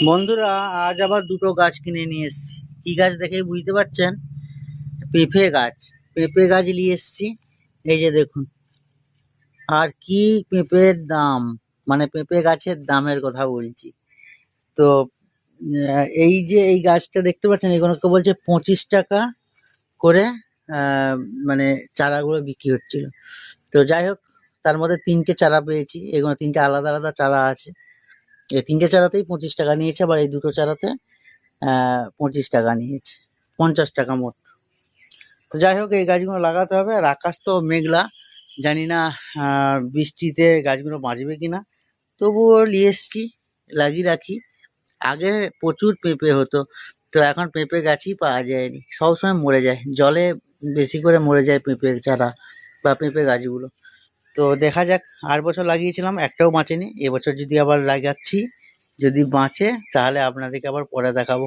বন্ধুরা, আজ আবার দুটো গাছ কিনে নিয়ে এসেছি। কি গাছ দেখেই বুঝতে পারছেন? পেঁপে গাছ। পেঁপে গাছ নিয়ে এসেছি। এই যে দেখুন। আর কি পেঁপের দাম! মানে পেঁপে গাছের দামের কথা বলছি। তো এই যে এই গাছটা দেখতে পাচ্ছেন, এগুলোকে বলছে 25 টাকা করে। মানে চারাগুলো বিক্রি হচ্ছিল। তো যাই হোক, তার মধ্যে তিনটে চারা পেয়েছি। এগুলো তিনটে আলাদা আলাদা চারা আছে। এই তিনটে চারাতেই 25 টাকা নিয়েছে, আবার এই দুটো চারাতে 25 টাকা নিয়েছে, 50 টাকা মোট। তো যাই হোক, এই গাছগুলো লাগাতে হবে। আর আকাশ তো মেঘলা, জানি না বৃষ্টিতে গাছগুলো বাঁচবে কিনা। তবুও নিয়ে এসছি, লাগিয়ে রাখি। আগে প্রচুর পেঁপে হতো, তো এখন পেঁপে গাছই পাওয়া যায়নি, সবসময় মরে যায়, জলে বেশি করে মরে যায় পেঁপে চারা বা পেঁপে গাছগুলো। তো দেখা যাক, আর বছর লাগিয়েছিলাম, একটাও বাঁচেনি। এবছর যদি আবার লাগাচ্ছি, যদি বাঁচে তাহলে আপনাদেরকে আবার পরে দেখাবো।